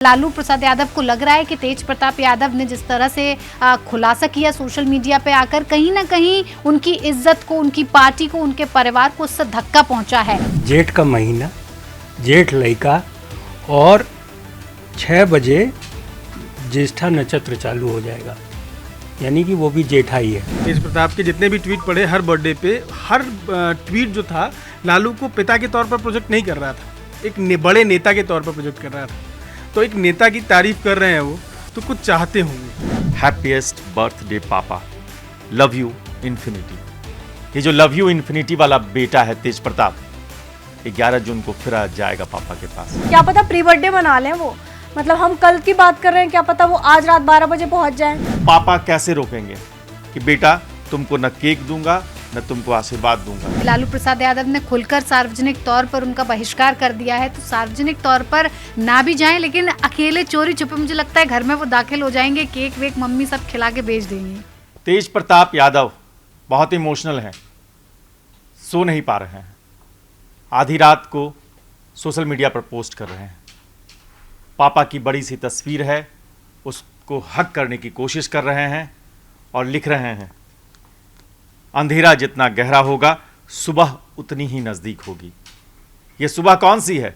लालू प्रसाद यादव को लग रहा है कि तेज प्रताप यादव ने जिस तरह से खुलासा किया सोशल मीडिया पे आकर, कहीं ना कहीं उनकी इज्जत को, उनकी पार्टी को, उनके परिवार को उससे धक्का पहुंचा है। जेठ का महीना, जेठ लयका और 6 बजे ज्येष्ठा नक्षत्र चालू हो जाएगा, यानी कि वो भी जेठा ही है। तेज प्रताप के जितने भी ट्वीट पड़े हर बर्थडे पे, हर ट्वीट जो था लालू को पिता के तौर पर प्रोजेक्ट नहीं कर रहा था, एक बड़े नेता के तौर पर प्रोजेक्ट कर रहा था। तो एक नेता की तारीफ कर रहे हैं वो, तो कुछ चाहते होंगे। Happiest birthday papa, love you infinity. ये जो लव यू इन्फिनिटी वाला बेटा है तेज प्रताप, 11 जून को फिर आ जाएगा पापा के पास। क्या पता प्री बर्थडे मना लें वो, मतलब हम कल की बात कर रहे हैं, क्या पता वो आज रात 12 बजे पहुंच जाए। पापा कैसे रोकेंगे कि बेटा तुमको न केक दूंगा न तुमको आशीर्वाद दूंगा। लालू प्रसाद यादव ने खुलकर सार्वजनिक तौर पर उनका बहिष्कार कर दिया है, तो सार्वजनिक तौर पर ना भी जाएं, लेकिन अकेले चोरी छुपे मुझे लगता है घर में वो दाखिल हो जाएंगे, केक वेक मम्मी सब खिला के भेज देंगी। तेज प्रताप यादव बहुत इमोशनल हैं, सो नहीं पा रहे हैं, आधी रात को सोशल मीडिया पर पोस्ट कर रहे हैं। पापा की बड़ी सी तस्वीर है, उसको हक करने की कोशिश कर रहे हैं और लिख रहे हैं, अंधेरा जितना गहरा होगा सुबह उतनी ही नज़दीक होगी। ये सुबह कौन सी है?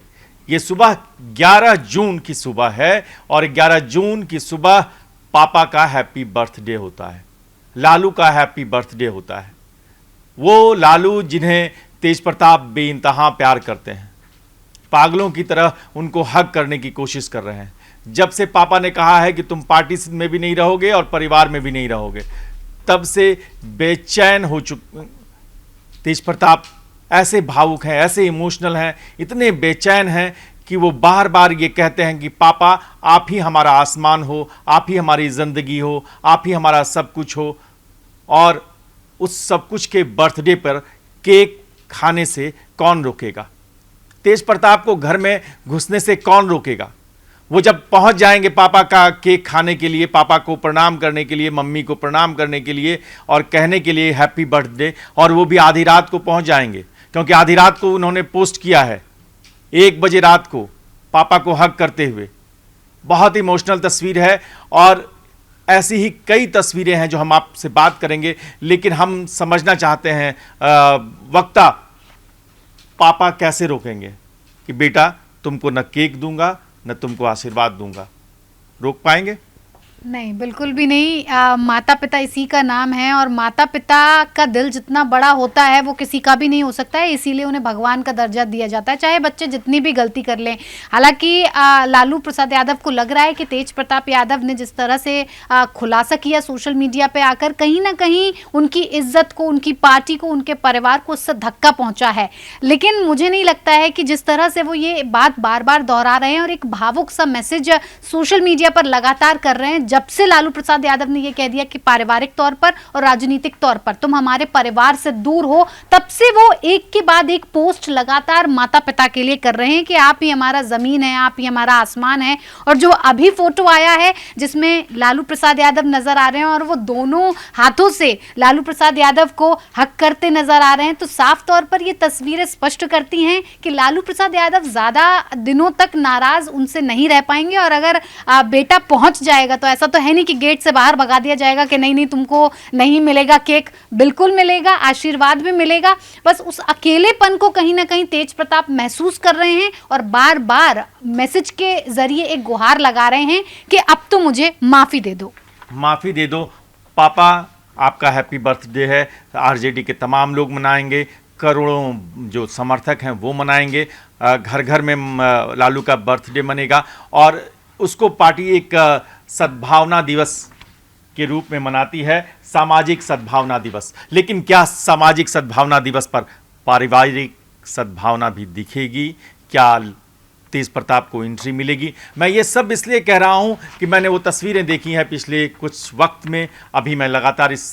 ये सुबह 11 जून की सुबह है और 11 जून की सुबह पापा का हैप्पी बर्थडे होता है, लालू का हैप्पी बर्थडे होता है। वो लालू जिन्हें तेज प्रताप बेइंतहा प्यार करते हैं, पागलों की तरह उनको हक करने की कोशिश कर रहे हैं। जब से पापा ने कहा है कि तुम पार्टी में भी नहीं रहोगे और परिवार में भी नहीं रहोगे, तब से बेचैन हो चुके तेज प्रताप। ऐसे भावुक हैं, ऐसे इमोशनल हैं, इतने बेचैन हैं कि वो बार बार ये कहते हैं कि पापा आप ही हमारा आसमान हो, आप ही हमारी ज़िंदगी हो, आप ही हमारा सब कुछ हो। और उस सब कुछ के बर्थडे पर केक खाने से कौन रोकेगा? तेज प्रताप को घर में घुसने से कौन रोकेगा? वो जब पहुंच जाएंगे पापा का केक खाने के लिए, पापा को प्रणाम करने के लिए, मम्मी को प्रणाम करने के लिए और कहने के लिए हैप्पी बर्थडे, और वो भी आधी रात को पहुंच जाएंगे, क्योंकि आधी रात को उन्होंने पोस्ट किया है 1 बजे रात को पापा को हग करते हुए। बहुत इमोशनल तस्वीर है और ऐसी ही कई तस्वीरें हैं जो हम आपसे बात करेंगे, लेकिन हम समझना चाहते हैं वक्ता पापा कैसे रोकेंगे कि बेटा तुमको न केक दूंगा न तुमको आशीर्वाद दूंगा। रोक पाएंगे? नहीं, बिल्कुल भी नहीं। माता पिता इसी का नाम है और माता पिता का दिल जितना बड़ा होता है वो किसी का भी नहीं हो सकता है, इसीलिए उन्हें भगवान का दर्जा दिया जाता है, चाहे बच्चे जितनी भी गलती कर लें। हालांकि लालू प्रसाद यादव को लग रहा है कि तेज प्रताप यादव ने जिस तरह से खुलासा किया सोशल मीडिया पे आकर, कहीं ना कहीं उनकी इज्जत को, उनकी पार्टी को, उनके परिवार को उससे धक्का पहुंचा है। लेकिन मुझे नहीं लगता है कि जिस तरह से वो ये बात बार बार दोहरा रहे हैं और एक भावुक सा मैसेज सोशल मीडिया पर लगातार कर रहे हैं, जब से लालू प्रसाद यादव ने यह कह दिया कि पारिवारिक तौर पर और राजनीतिक तौर पर तुम हमारे परिवार से दूर हो, तब से वो एक के बाद एक पोस्ट लगातार माता पिता के लिए कर रहे हैं कि आप ही हमारा जमीन है, आप ही हमारा आसमान है। और जो अभी फोटो आया है जिसमें लालू प्रसाद यादव नजर आ रहे हैं और वो दोनों हाथों से लालू प्रसाद यादव को हक करते नजर आ रहे हैं, तो साफ तौर पर ये तस्वीरें स्पष्ट करती हैं कि लालू प्रसाद यादव ज्यादा दिनों तक नाराज उनसे नहीं रह पाएंगे। और अगर बेटा पहुंच जाएगा तो ऐसा तो है नहीं कि गेट से बाहर भगा दिया जाएगा कि नहीं नहीं तुमको नहीं मिलेगा केक, बिल्कुल मिलेगा, आशीर्वाद भी मिलेगा। बस उस अकेलेपन को कहीं ना कहीं तेज प्रताप महसूस कर रहे हैं और बार बार मैसेज के जरिए एक गुहार लगा रहे हैं कि अब तो मुझे माफी दे दो, माफी दे दो पापा। आपका हैप्पी बर्थडे है, आरजेडी के तमाम लोग मनाएंगे, करोड़ों जो समर्थक हैं वो मनाएंगे, घर घर में लालू का बर्थडे मनेगा और उसको पार्टी एक सद्भावना दिवस के रूप में मनाती है, सामाजिक सद्भावना दिवस। लेकिन क्या सामाजिक सद्भावना दिवस पर पारिवारिक सद्भावना भी दिखेगी? क्या तेज प्रताप को एंट्री मिलेगी? मैं ये सब इसलिए कह रहा हूँ कि मैंने वो तस्वीरें देखी हैं पिछले कुछ वक्त में। अभी मैं लगातार इस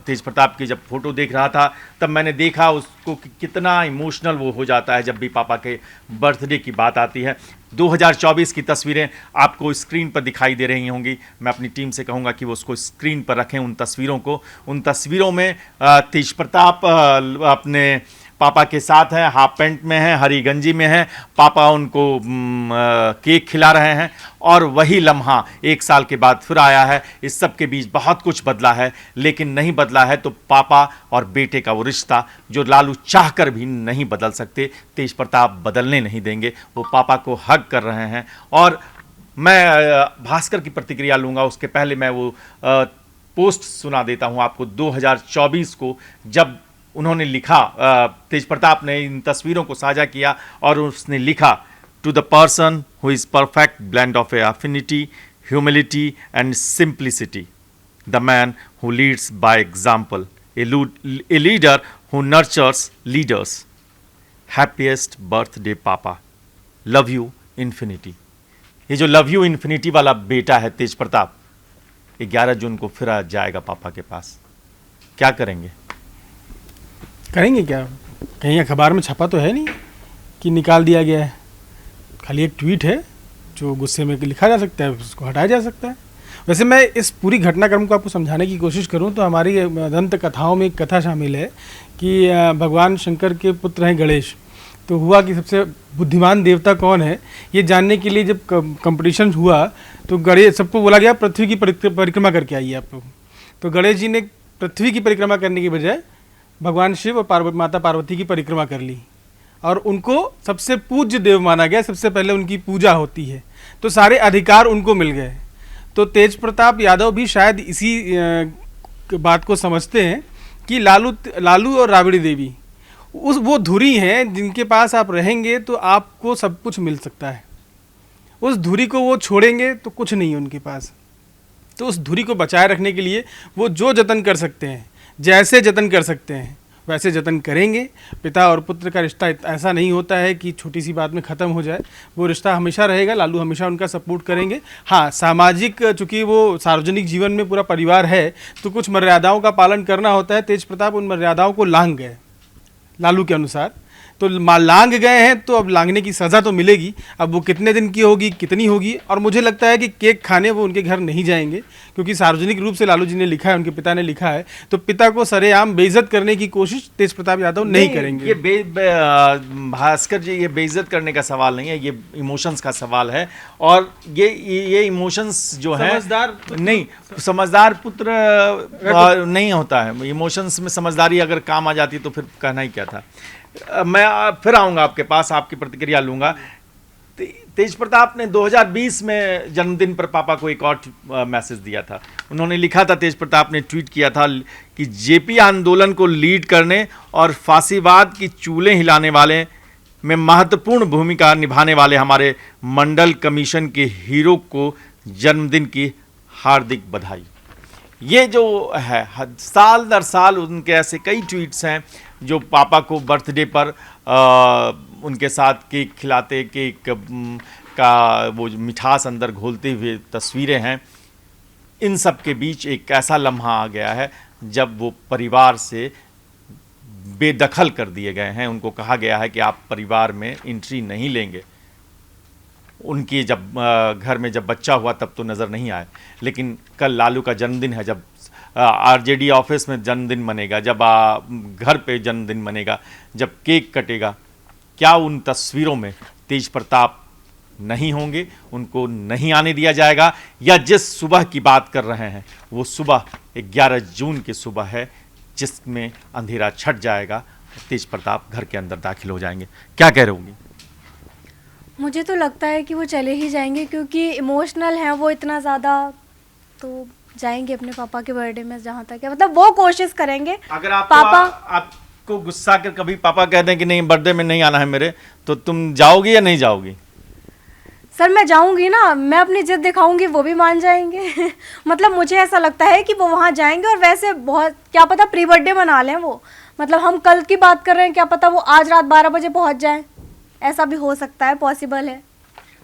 तेज प्रताप की जब फोटो देख रहा था तब मैंने देखा उसको कि कितना इमोशनल वो हो जाता है जब भी पापा के बर्थडे की बात आती है। 2024 की तस्वीरें आपको स्क्रीन पर दिखाई दे रही होंगी। मैं अपनी टीम से कहूँगा कि वो उसको स्क्रीन पर रखें, उन तस्वीरों को। उन तस्वीरों में तेज प्रताप अपने पापा के साथ हैं, हाफ पैंट में हैं, हरी गंजी में हैं, पापा उनको केक खिला रहे हैं, और वही लम्हा 1 साल के बाद फिर आया है। इस सब के बीच बहुत कुछ बदला है, लेकिन नहीं बदला है तो पापा और बेटे का वो रिश्ता जो लालू चाहकर भी नहीं बदल सकते, तेज प्रताप बदलने नहीं देंगे। वो पापा को हग कर रहे हैं। और मैं भास्कर की प्रतिक्रिया लूँगा, उसके पहले मैं वो पोस्ट सुना देता हूँ आपको। 2024 को जब उन्होंने लिखा, तेज प्रताप ने इन तस्वीरों को साझा किया और उसने लिखा, to the person who is perfect blend of a affinity, humility and simplicity, the man who leads by example, a leader who nurtures leaders, happiest birthday papa, love you infinity. ये जो लव यू इन्फिनिटी वाला बेटा है तेज प्रताप, 11 जून को फिर आ जाएगा पापा के पास। क्या करेंगे? करेंगे क्या? कहीं अखबार में छपा तो है नहीं कि निकाल दिया गया है। खाली एक ट्वीट है जो गुस्से में लिखा जा सकता है, उसको हटाया जा सकता है। वैसे मैं इस पूरी घटनाक्रम को आपको समझाने की कोशिश करूं तो हमारी दंत कथाओं में एक कथा शामिल है कि भगवान शंकर के पुत्र हैं गणेश। तो हुआ कि सबसे बुद्धिमान देवता कौन है ये जानने के लिए जब कंपटीशन हुआ तो गणेश सबको बोला गया पृथ्वी की परिक्रमा करके आइए आप लोग। तो गणेश जी ने पृथ्वी की परिक्रमा करने की बजाय भगवान शिव और माता पार्वती की परिक्रमा कर ली, और उनको सबसे पूज्य देव माना गया, सबसे पहले उनकी पूजा होती है, तो सारे अधिकार उनको मिल गए। तो तेज प्रताप यादव भी शायद इसी बात को समझते हैं कि लालू और राबड़ी देवी वो धुरी हैं जिनके पास आप रहेंगे तो आपको सब कुछ मिल सकता है। उस धुरी को वो छोड़ेंगे तो कुछ नहीं है उनके पास। तो उस धुरी को बचाए रखने के लिए वो जो जतन कर सकते हैं, जैसे जतन कर सकते हैं वैसे जतन करेंगे। पिता और पुत्र का रिश्ता ऐसा नहीं होता है कि छोटी सी बात में ख़त्म हो जाए, वो रिश्ता हमेशा रहेगा। लालू हमेशा उनका सपोर्ट करेंगे। हाँ, सामाजिक, चूँकि वो सार्वजनिक जीवन में पूरा परिवार है तो कुछ मर्यादाओं का पालन करना होता है। तेज प्रताप उन मर्यादाओं को लांघ गए लालू के अनुसार, तो लांघ गए हैं तो अब लांघने की सज़ा तो मिलेगी। अब वो कितने दिन की होगी, कितनी होगी, और मुझे लगता है कि केक खाने वो उनके घर नहीं जाएंगे, क्योंकि सार्वजनिक रूप से लालू जी ने लिखा है, उनके पिता ने लिखा है, तो पिता को सरेआम बेइज्जत करने की कोशिश तेज प्रताप यादव नहीं करेंगे। ये भास्कर जी, ये बेइज्जत करने का सवाल नहीं है, ये इमोशंस का सवाल है। और ये इमोशंस जो है समझदार पुत्र नहीं होता है। इमोशंस में समझदारी अगर काम आ जाती तो फिर कहना ही क्या था। मैं फिर आऊँगा आपके पास, आपकी प्रतिक्रिया लूँगा। तेज प्रताप ने 2020 में जन्मदिन पर पापा को एक और मैसेज दिया था। उन्होंने लिखा था, तेज प्रताप ने ट्वीट किया था कि जेपी आंदोलन को लीड करने और फांसीवाद की चूल्हे हिलाने वाले में महत्वपूर्ण भूमिका निभाने वाले हमारे मंडल कमीशन के हीरो को जन्मदिन की हार्दिक बधाई। ये जो है, साल दर साल उनके ऐसे कई ट्वीट्स हैं जो पापा को बर्थडे पर उनके साथ केक खिलाते, केक का वो मिठास अंदर घोलते हुए तस्वीरें हैं। इन सब के बीच एक ऐसा लम्हा आ गया है जब वो परिवार से बेदखल कर दिए गए हैं। उनको कहा गया है कि आप परिवार में एंट्री नहीं लेंगे। उनकी जब घर में जब बच्चा हुआ तब तो नज़र नहीं आए, लेकिन कल लालू का जन्मदिन है, जब आरजेडी ऑफिस में जन्मदिन मनेगा, जब घर पे जन्मदिन मनेगा, जब केक कटेगा, क्या उन तस्वीरों में तेज प्रताप नहीं होंगे? उनको नहीं आने दिया जाएगा? या जिस सुबह की बात कर रहे हैं वो सुबह 11 जून की सुबह है जिसमें अंधेरा छट जाएगा, तेज प्रताप घर के अंदर दाखिल हो जाएंगे? क्या कह रहे होंगे? मुझे तो लगता है कि वो चले ही जाएंगे, क्योंकि इमोशनल हैं वो इतना ज़्यादा, तो जाएंगे अपने पापा के बर्थडे में। जहाँ तक है, मतलब वो कोशिश करेंगे। अगर आपको गुस्सा कर कभी पापा कह दें कि नहीं बर्थडे में नहीं आना है मेरे, तो तुम जाओगी या नहीं जाओगी? सर मैं जाऊंगी ना, मैं अपनी जिद दिखाऊंगी, वो भी मान जाएंगे। मतलब मुझे ऐसा लगता है कि वो वहाँ जाएंगे, और वैसे बहुत क्या पता प्री बर्थडे मना लें वो। मतलब हम कल की बात कर रहे हैं, क्या पता वो आज रात 12 बजे पहुँच जाएं, ऐसा भी हो सकता है, पॉसिबल है।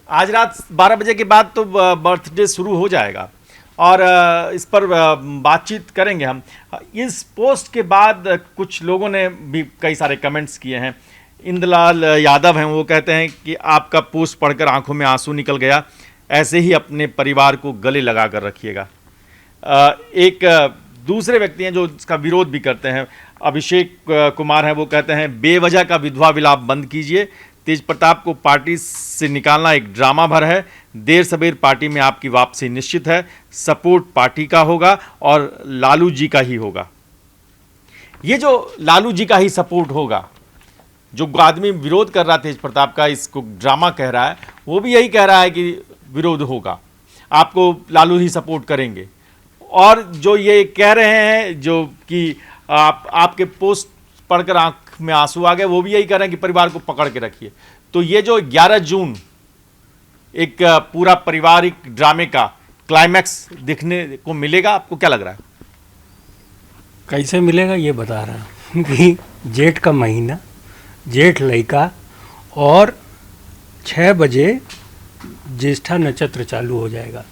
आज रात 12 बजे के बाद तो बर्थडे शुरू हो जाएगा, और इस पर बातचीत करेंगे हम। इस पोस्ट के बाद कुछ लोगों ने भी कई सारे कमेंट्स किए हैं। इंद्रलाल यादव हैं, वो कहते हैं कि आपका पोस्ट पढ़कर आंखों में आंसू निकल गया, ऐसे ही अपने परिवार को गले लगा कर रखिएगा। एक दूसरे व्यक्ति हैं जो इसका विरोध भी करते हैं, अभिषेक कुमार हैं, वो कहते हैं बेवजह का विधवा विलाप बंद कीजिए। तेज प्रताप को पार्टी से निकालना एक ड्रामा भर है। देर सवेर पार्टी में आपकी वापसी निश्चित है। सपोर्ट पार्टी का होगा और लालू जी का ही होगा। ये जो लालू जी का ही सपोर्ट होगा, जो आदमी विरोध कर रहा तेज प्रताप का, इसको ड्रामा कह रहा है, वो भी यही कह रहा है कि विरोध होगा, आपको लालू ही सपोर्ट करेंगे। और जो ये कह रहे हैं जो कि आपके पोस्ट पढ़कर आंख में आंसू आ गए, वो भी यही कह रहे हैं कि परिवार को पकड़ के रखिए। तो ये जो 11 जून एक पूरा पारिवारिक ड्रामे का क्लाइमैक्स देखने को मिलेगा, आपको क्या लग रहा है? कैसे मिलेगा ये बता रहा हूँ कि जेठ का महीना, जेठ लयका और 6 बजे ज्येष्ठा नक्षत्र चालू हो जाएगा,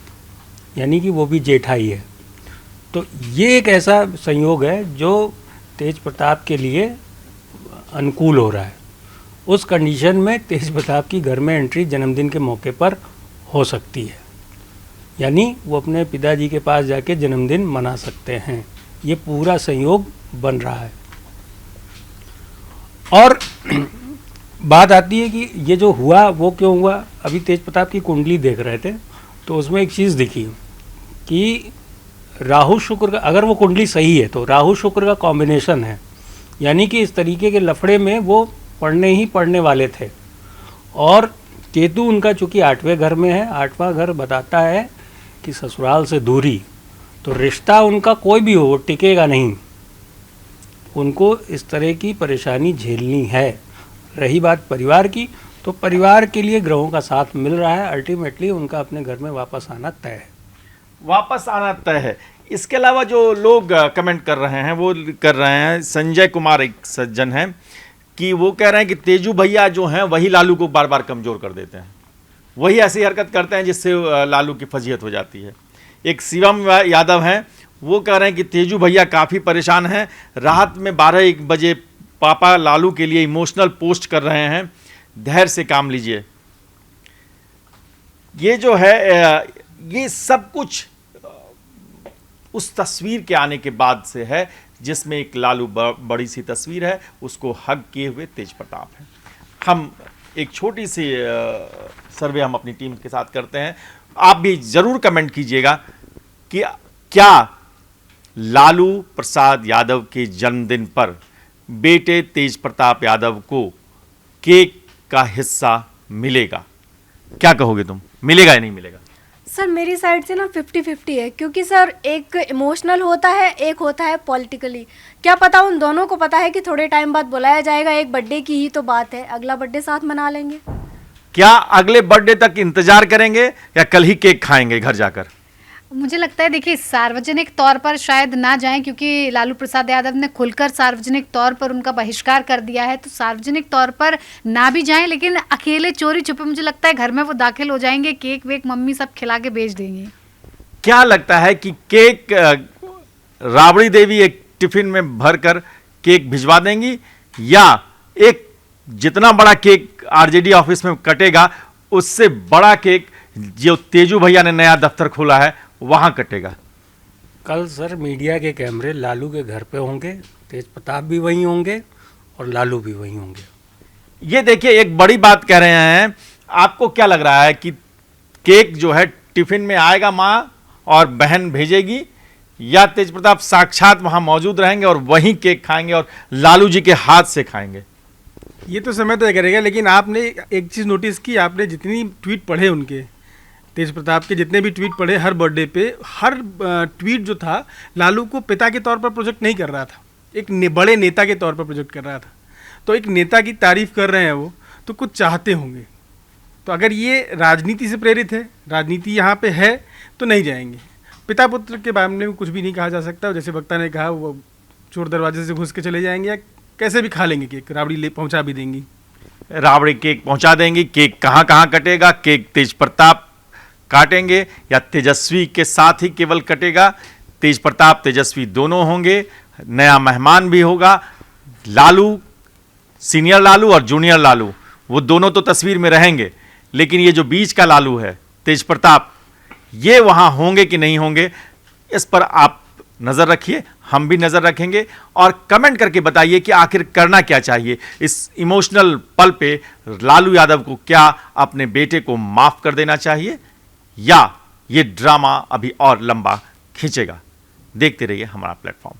यानी कि वो भी जेठा ही है। तो ये एक ऐसा संयोग है जो तेज प्रताप के लिए अनुकूल हो रहा है। उस कंडीशन में तेज प्रताप की घर में एंट्री जन्मदिन के मौके पर हो सकती है, यानी वो अपने पिताजी के पास जाके जन्मदिन मना सकते हैं। ये पूरा संयोग बन रहा है। और बात आती है कि ये जो हुआ वो क्यों हुआ। अभी तेज प्रताप की कुंडली देख रहे थे तो उसमें एक चीज़ दिखी कि राहु शुक्र का, अगर वो कुंडली सही है तो राहु शुक्र का कॉम्बिनेशन है, यानी कि इस तरीके के लफड़े में वो पढ़ने वाले थे। और केतु उनका चूँकि 8वें घर में है, 8वां घर बताता है कि ससुराल से दूरी, तो रिश्ता उनका कोई भी हो वो टिकेगा नहीं, उनको इस तरह की परेशानी झेलनी है। रही बात परिवार की, तो परिवार के लिए ग्रहों का साथ मिल रहा है, अल्टीमेटली उनका अपने घर में वापस आना तय है। वापस आना तय है। इसके अलावा जो लोग कमेंट कर रहे हैं वो कर रहे हैं, संजय कुमार एक सज्जन हैं कि वो कह रहे हैं कि तेजू भैया जो हैं वही लालू को बार बार कमज़ोर कर देते हैं, वही ऐसी हरकत करते हैं जिससे लालू की फजीहत हो जाती है। एक शिवम यादव हैं, वो कह रहे हैं कि तेजू भैया काफ़ी परेशान हैं, रात में 12-1 बजे पापा लालू के लिए इमोशनल पोस्ट कर रहे हैं, धैर्य से काम लीजिए। ये जो है ये सब कुछ उस तस्वीर के आने के बाद से है जिसमें एक लालू बड़ी सी तस्वीर है, उसको हग किए हुए तेज प्रताप है। हम एक छोटी सी सर्वे हम अपनी टीम के साथ करते हैं, आप भी ज़रूर कमेंट कीजिएगा कि क्या लालू प्रसाद यादव के जन्मदिन पर बेटे तेज प्रताप यादव को केक का हिस्सा मिलेगा? क्या कहोगे तुम, मिलेगा या नहीं मिलेगा? सर मेरी साइड से ना 50-50 है, क्योंकि सर एक इमोशनल होता है, एक होता है पॉलिटिकली। क्या पता उन दोनों को पता है कि थोड़े टाइम बाद बुलाया जाएगा, एक बर्थडे की ही तो बात है, अगला बर्थडे साथ मना लेंगे। क्या अगले बर्थडे तक इंतजार करेंगे या कल ही केक खाएंगे घर जाकर? मुझे लगता है देखिए सार्वजनिक तौर पर शायद ना जाएं, क्योंकि लालू प्रसाद यादव ने खुलकर सार्वजनिक तौर पर उनका बहिष्कार कर दिया है, तो सार्वजनिक तौर पर ना भी जाएं, लेकिन अकेले चोरी छुपे मुझे लगता है घर में वो दाखिल हो जाएंगे, केक वेक मम्मी सब खिला के भेज देंगे। क्या लगता है कि केक राबड़ी देवी एक टिफिन में भरकर केक भिजवा देंगी, या एक जितना बड़ा केक आरजेडी ऑफिस में कटेगा उससे बड़ा केक जो तेजू भैया ने नया दफ्तर खोला है वहां कटेगा? कल सर मीडिया के कैमरे लालू के घर पे होंगे, तेज प्रताप भी वहीं होंगे और लालू भी वहीं होंगे। ये देखिए एक बड़ी बात कह रहे हैं, आपको क्या लग रहा है कि केक जो है टिफिन में आएगा, माँ और बहन भेजेगी, या तेज प्रताप साक्षात वहां मौजूद रहेंगे और वहीं केक खाएंगे और लालू जी के हाथ से खाएंगे? ये तो समय तय करेगा, लेकिन आपने एक चीज़ नोटिस की, आपने जितनी ट्वीट पढ़े उनके, तेज प्रताप के जितने भी ट्वीट पढ़े, हर बर्थडे पे हर ट्वीट जो था लालू को पिता के तौर पर प्रोजेक्ट नहीं कर रहा था, एक बड़े नेता के तौर पर प्रोजेक्ट कर रहा था। तो एक नेता की तारीफ कर रहे हैं वो, तो कुछ चाहते होंगे। तो अगर ये राजनीति से प्रेरित है, राजनीति यहाँ पे है, तो नहीं जाएंगे। पिता पुत्र के बारे में कुछ भी नहीं कहा जा सकता, जैसे वक्ता ने कहा वो चोर दरवाजे से घुस के चले जाएंगे या कैसे भी खा लेंगे केक, राबड़ी ले पहुँचा भी देंगी, राबड़ी केक पहुंचा देंगी। केक कहाँ कहाँ कटेगा? केक तेज प्रताप काटेंगे या तेजस्वी के साथ ही केवल कटेगा? तेज प्रताप तेजस्वी दोनों होंगे, नया मेहमान भी होगा। लालू, सीनियर लालू और जूनियर लालू, वो दोनों तो तस्वीर में रहेंगे, लेकिन ये जो बीच का लालू है तेज प्रताप, ये वहाँ होंगे कि नहीं होंगे, इस पर आप नज़र रखिए, हम भी नज़र रखेंगे और कमेंट करके बताइए कि आखिर करना क्या चाहिए इस इमोशनल पल पे। लालू यादव को क्या अपने बेटे को माफ कर देना चाहिए या ये ड्रामा अभी और लंबा खींचेगा? देखते रहिए हमारा प्लेटफॉर्म।